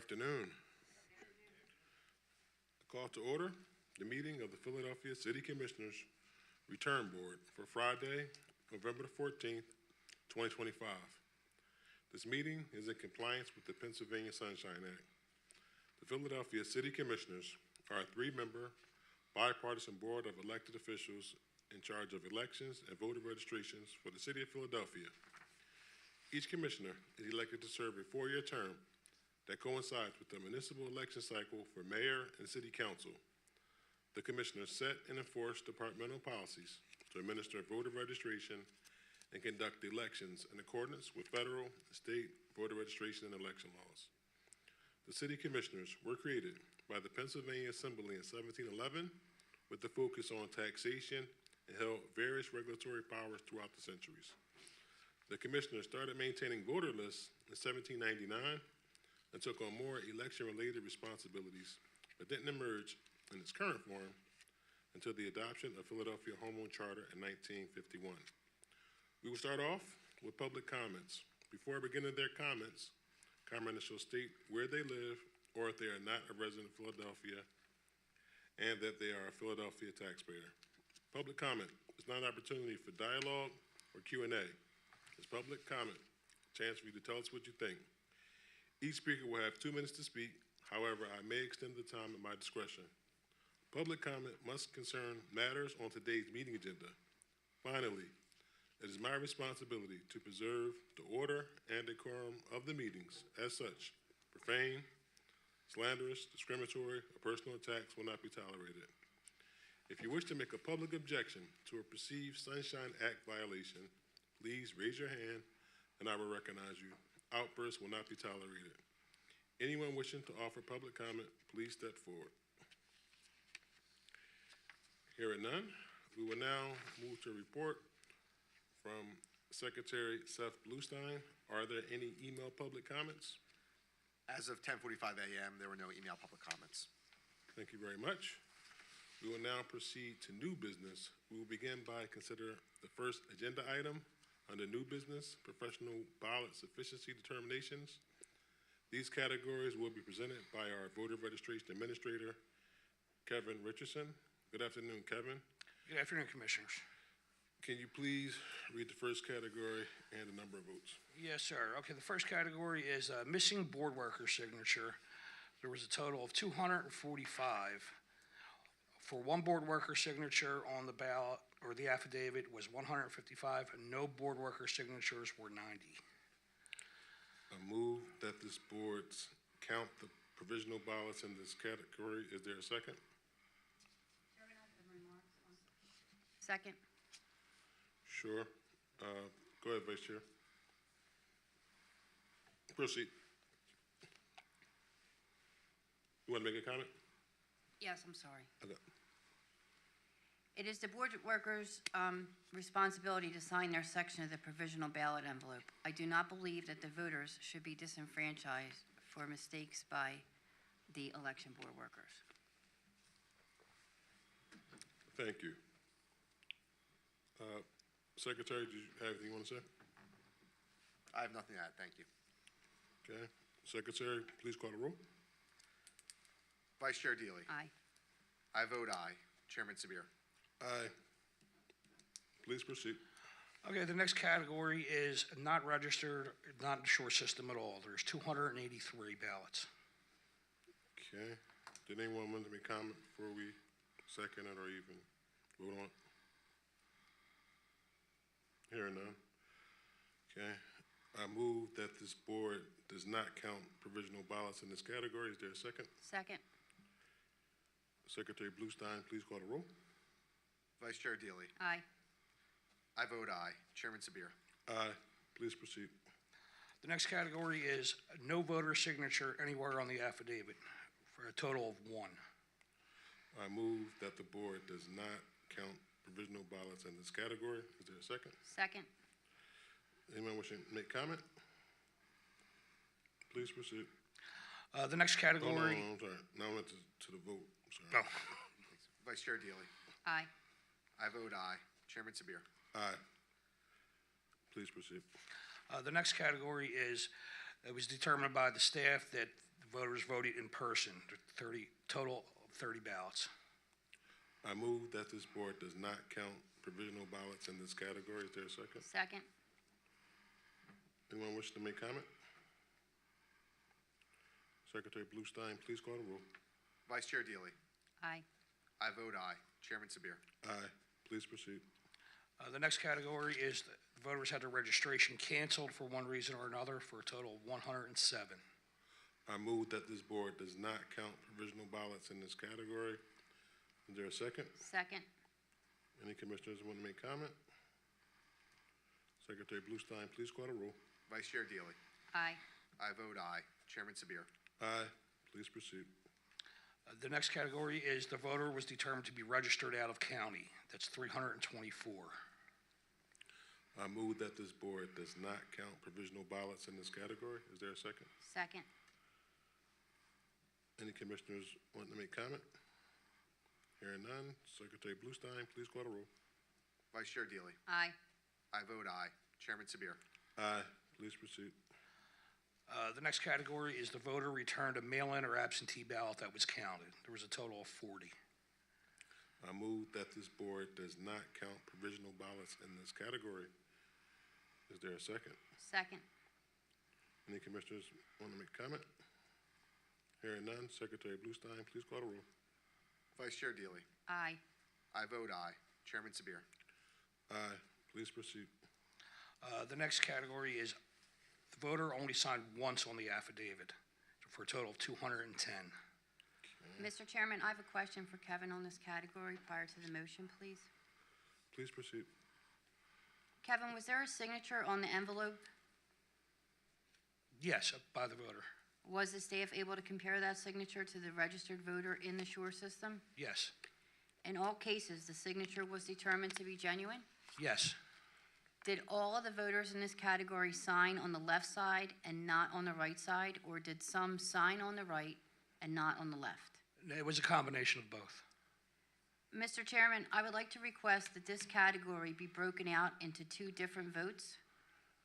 Afternoon. Call to order the meeting of the Philadelphia City Commissioners Return Board for Friday, November the 14th, 2025. This meeting is in compliance with the Pennsylvania Sunshine Act. The Philadelphia City Commissioners are a three-member bipartisan board of elected officials in charge of elections and voter registrations for the city of Philadelphia. Each commissioner is elected to serve a four-year term that coincides with the municipal election cycle for mayor and city council. The commissioners set and enforce departmental policies to administer voter registration and conduct elections in accordance with federal and state voter registration and election laws. The city commissioners were created by the Pennsylvania Assembly in 1711 with the focus on taxation and held various regulatory powers throughout the centuries. The commissioners started maintaining voter lists in 1799 and took on more election-related responsibilities, but didn't emerge in its current form until the adoption of Philadelphia Home Rule Charter in 1951. We will start off with public comments. Before beginning their comments, commenters shall state where they live or if they are not a resident of Philadelphia and that they are a Philadelphia taxpayer. Public comment is not an opportunity for dialogue or Q&A. It's public comment, a chance for you to tell us what you think. Each speaker will have 2 minutes to speak. However, I may extend the time at my discretion. Public comment must concern matters on today's meeting agenda. Finally, it is my responsibility to preserve the order and decorum of the meetings. As such, profane, slanderous, discriminatory, or personal attacks will not be tolerated. If you wish to make a public objection to a perceived Sunshine Act violation, please raise your hand and I will recognize you. Outbursts will not be tolerated. Anyone wishing to offer public comment, please step forward. Hearing none, we will now move to a report from Secretary Seth Bluestein. Are there any email public comments? As of 10:45 a.m., there were no email public comments. Thank you very much. We will now proceed to new business. We will begin by considering the first agenda item under new business, professional ballot sufficiency determinations. These categories will be presented by our voter registration administrator, Kevin Richardson. Good afternoon, Kevin. Good afternoon, Commissioners. Can you please read the first category and the number of votes? Yes, sir. Okay, the first category is missing board worker signature. There was a total of 245. For one board worker signature on the ballot or the affidavit was 155, and no board worker signatures were 90. I move that this board count the provisional ballots in this category. Is there a second? Second. Sure. Go ahead, Vice Chair. Proceed. You want to make a comment? Yes, I'm sorry. Okay. It is the board workers' responsibility to sign their section of the provisional ballot envelope. I do not believe that the voters should be disenfranchised for mistakes by the election board workers. Thank you. Secretary, do you have anything you want to say? I have nothing to add. Thank you. Okay. Secretary, please call the roll. Vice Chair Deely. Aye. I vote aye. Chairman Sabir. Aye. Please proceed. Okay, the next category is not registered, not in the short system at all. There's 283 ballots. Okay. Did anyone want to make a comment before we second it or even vote on it? Hearing none. Okay. I move that this board does not count provisional ballots in this category. Is there a second? Second. Secretary Bluestein, please call the roll. Vice Chair Deely. Aye. I vote aye. Chairman Sabir. Aye. Please proceed. The next category is no voter signature anywhere on the affidavit for a total of 1. I move that the board does not count provisional ballots in this category. Is there a second? Second. Anyone wishing to make comment? Please proceed. The next category. I'm sorry. Now I went to the vote. I'm sorry. Vice Chair Deely. Aye. I vote aye. Chairman Sabir. Aye. Please proceed. The next category is, it was determined by the staff that the voters voted in person, 30, total of 30 ballots. I move that this board does not count provisional ballots in this category. Is there a second? Second. Anyone wish to make comment? Secretary Bluestein, please call the roll. Vice Chair Deely. Aye. I vote aye. Chairman Sabir. Aye. Please proceed. The next category is the voters had their registration canceled for one reason or another for a total of 107. I move that this board does not count provisional ballots in this category. Is there a second? Second. Any commissioners want to make comment? Secretary Bluestein, please call the roll. Vice Chair Deely. Aye. I vote aye. Chairman Sabir. Aye. Please proceed. The next category is the voter was determined to be registered out of county. That's 324. I move that this board does not count provisional ballots in this category. Is there a second? Second. Any commissioners want to make comment? Hearing none, Secretary Bluestein, please call the roll. Vice Chair Deely. Aye. I vote aye. Chairman Sabir. Aye. Please proceed. The next category is the voter returned a mail-in or absentee ballot that was counted. There was a total of 40. I move that this board does not count provisional ballots in this category. Is there a second? Second. Any commissioners want to make comment? Hearing none, Secretary Bluestein, please call the roll. Vice Chair Deely. Aye. I vote aye. Chairman Sabir. Aye. Please proceed. The next category is the voter only signed once on the affidavit for a total of 210. Mr. Chairman, I have a question for Kevin on this category prior to the motion, please. Please proceed. Kevin, was there a signature on the envelope? Yes, by the voter. Was the staff able to compare that signature to the registered voter in the SURE system? Yes. In all cases, the signature was determined to be genuine? Yes. Did all of the voters in this category sign on the left side and not on the right side, or did some sign on the right and not on the left? It was a combination of both. Mr. Chairman, I would like to request that this category be broken out into two different votes.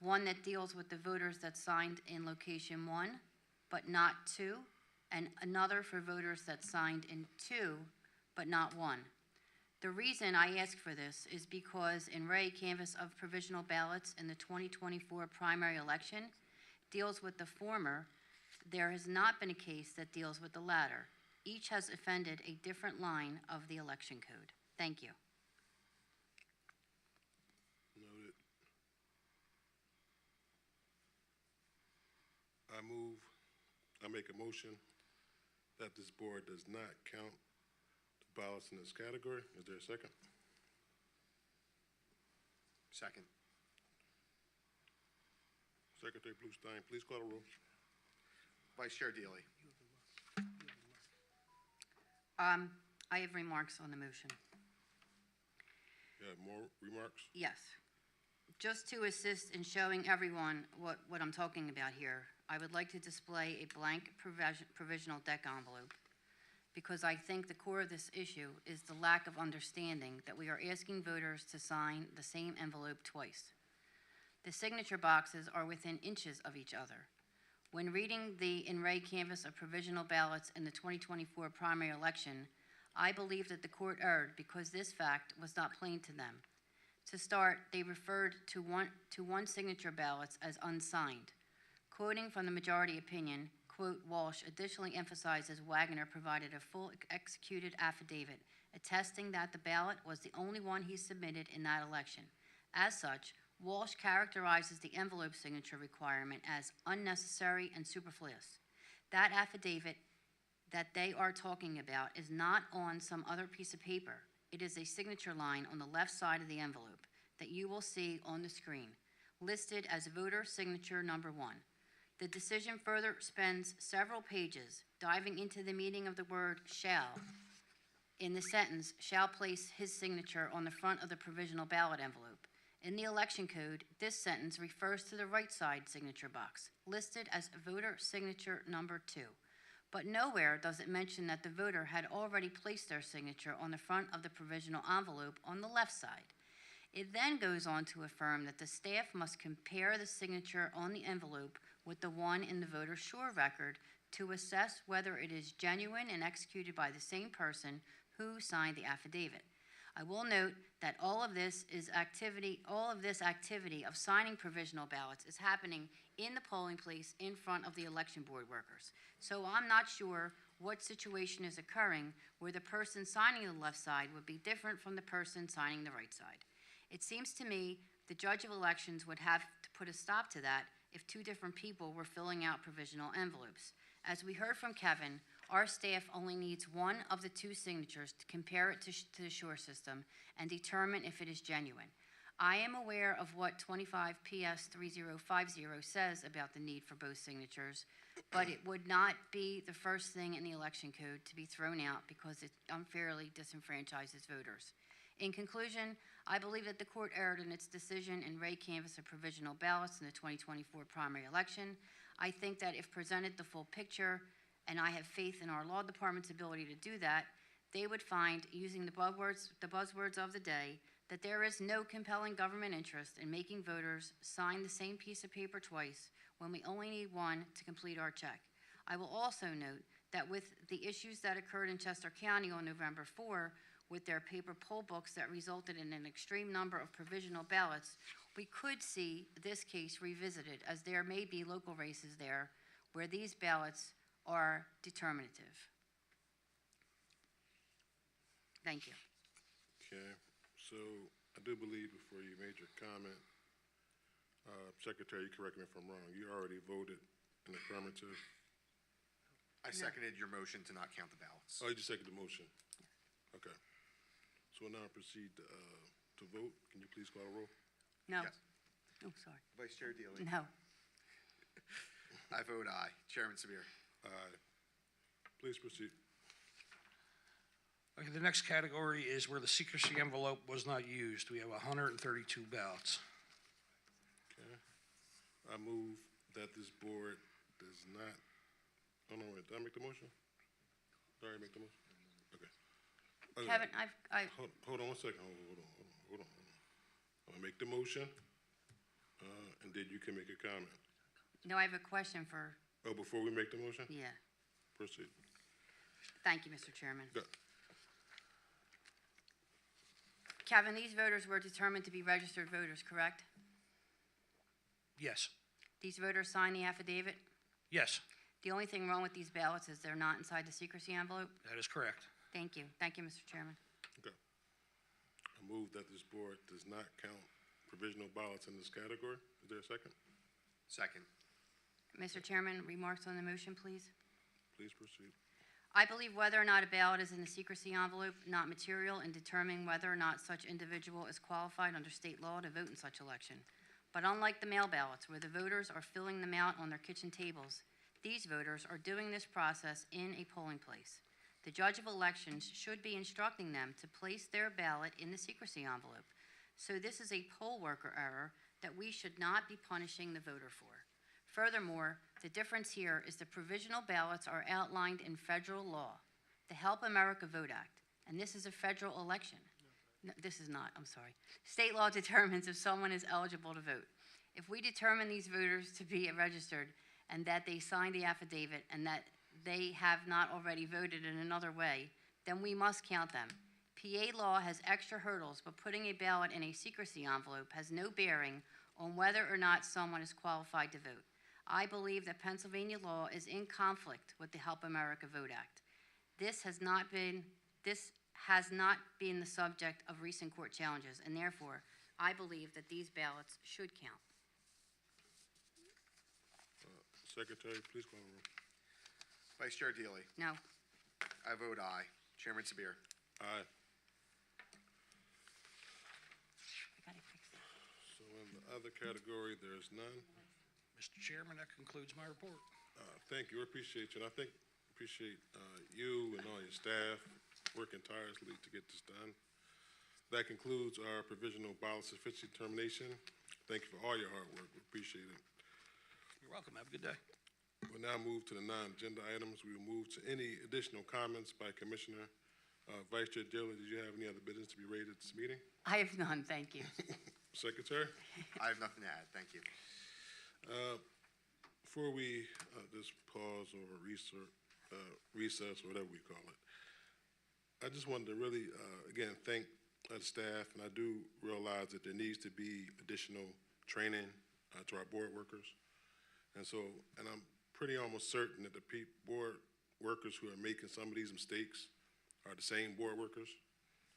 One that deals with the voters that signed in location 1, but not 2, and another for voters that signed in 2, but not 1. The reason I ask for this is because in Ray Canvass of Provisional Ballots in the 2024 primary election deals with the former. There has not been a case that deals with the latter. Each has offended a different line of the election code. Thank you. Noted. I make a motion that this board does not count the ballots in this category. Is there a second? Second. Secretary Bluestein, please call the roll. Vice Chair Deely. I have remarks on the motion. You have more remarks? Yes. Just to assist in showing everyone what I'm talking about here, I would like to display a blank provisional deck envelope because I think the core of this issue is the lack of understanding that we are asking voters to sign the same envelope twice. The signature boxes are within inches of each other. When reading the In Re Canvass of Provisional Ballots in the 2024 primary election, I believe that the court erred because this fact was not plain to them. To start, they referred to one signature ballots as unsigned. Quoting from the majority opinion, quote, Walsh additionally emphasizes Wagner provided a full executed affidavit attesting that the ballot was the only one he submitted in that election. As such, Walsh characterizes the envelope signature requirement as unnecessary and superfluous. That affidavit that they are talking about is not on some other piece of paper. It is a signature line on the left side of the envelope that you will see on the screen, listed as voter signature number 1. The decision further spends several pages diving into the meaning of the word shall in the sentence, shall place his signature on the front of the provisional ballot envelope. In the election code, this sentence refers to the right side signature box, listed as voter signature number 2. But nowhere does it mention that the voter had already placed their signature on the front of the provisional envelope on the left side. It then goes on to affirm that the staff must compare the signature on the envelope with the one in the voter SURE record to assess whether it is genuine and executed by the same person who signed the affidavit. I will note that all of this activity of signing provisional ballots is happening in the polling place in front of the election board workers. So I'm not sure what situation is occurring where the person signing the left side would be different from the person signing the right side. It seems to me the judge of elections would have to put a stop to that if two different people were filling out provisional envelopes. As we heard from Kevin, our staff only needs one of the two signatures to compare it to the Shure system and determine if it is genuine. I am aware of what 25 PS 3050 says about the need for both signatures, but it would not be the first thing in the election code to be thrown out because it unfairly disenfranchises voters. In conclusion, I believe that the court erred in its decision in Ray canvass of provisional ballots in the 2024 primary election. I think that if presented the full picture, and I have faith in our law department's ability to do that, they would find, using the buzzwords of the day, that there is no compelling government interest in making voters sign the same piece of paper twice when we only need one to complete our check. I will also note that with the issues that occurred in Chester County on November 4, with their paper poll books that resulted in an extreme number of provisional ballots, we could see this case revisited, as there may be local races there where these ballots are determinative. Thank you. Okay, so I do believe before you made your comment, Secretary, you correct me if I'm wrong, you already voted in affirmative. I seconded your motion to not count the ballots. Oh, you just seconded the motion? Okay. So we'll now proceed to vote. Can you please call a roll? No. Yes. Oh, sorry. Vice Chair Deely. No. I vote aye. Chairman Sabir. Aye. Please proceed. Okay, the next category is where the secrecy envelope was not used. We have 132 ballots. Okay. I move that this board does not, oh no, wait, did I make the motion? Did I already make the motion? Okay. Okay. Kevin, Hold on one second. Hold on. I'm gonna make the motion, and then you can make a comment. no, I have a question for, Oh, before we make the motion? yeah. Proceed. Thank you, Mr. Chairman. Go. Kevin, these voters were determined to be registered voters, correct? Yes. These voters signed the affidavit? Yes, The only thing wrong with these ballots is they're not inside the secrecy envelope? that is correct. Thank you. Thank you, Mr. Chairman. Okay. I move that this board does not count provisional ballots in this category. Is there a second? Second. Mr. Chairman, remarks on the motion, please? Please proceed. I believe whether or not a ballot is in the secrecy envelope not material in determining whether or not such individual is qualified under state law to vote in such election. But unlike the mail ballots, where the voters are filling them out on their kitchen tables, these voters are doing this process in a polling place. The judge of elections should be instructing them to place their ballot in the secrecy envelope. So this is a poll worker error that we should not be punishing the voter for. Furthermore, the difference here is the provisional ballots are outlined in federal law, the Help America Vote Act, and this is a federal election. No, this is not, I'm sorry. State law determines if someone is eligible to vote. If we determine these voters to be registered and that they signed the affidavit and that they have not already voted in another way, then we must count them. PA law has extra hurdles, but putting a ballot in a secrecy envelope has no bearing on whether or not someone is qualified to vote. I believe that Pennsylvania law is in conflict with the Help America Vote Act. This has not been the subject of recent court challenges, and therefore, I believe that these ballots should count. Secretary, please call the roll. Vice Chair Deely. No. I vote aye. Chairman Sabir. Aye. I gotta fix that. So in the other category, there's none. Mr. Chairman, that concludes my report. Thank you, I appreciate you, and I appreciate you and all your staff working tirelessly to get this done. That concludes our provisional ballot sufficiency determination. Thank you for all your hard work, we appreciate it. You're welcome. Have a good day. We'll now move to the non-agenda items. We will move to any additional comments by Commissioner. Vice Chair Dillon, did you have any other business to be raised at this meeting? I have none, thank you. Secretary? I have nothing to add. Thank you. before we just pause or recess, or whatever we call it, I just wanted to really, again, thank the staff, and I do realize that there needs to be additional training to our board workers. And so, and I'm pretty almost certain that the board workers who are making some of these mistakes are the same board workers.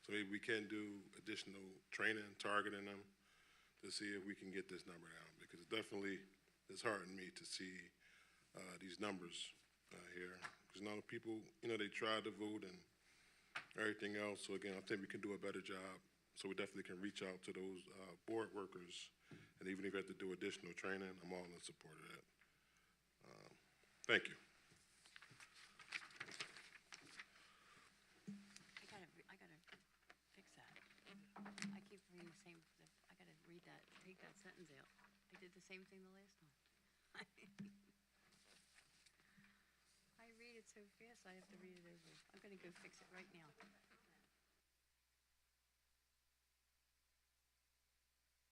So maybe we can do additional training, targeting them to see if we can get this number down, because it definitely disheartened me to see these numbers here. Because now people, they tried to vote and everything else. So again, I think we can do a better job. So we definitely can reach out to those board workers. And even if we have to do additional training, I'm all in support of that. Thank you. I gotta fix that. I keep reading the same, I gotta read that, take that sentence out. I did the same thing the last time. I read it so fast, I have to read it over. I'm gonna go fix it right now.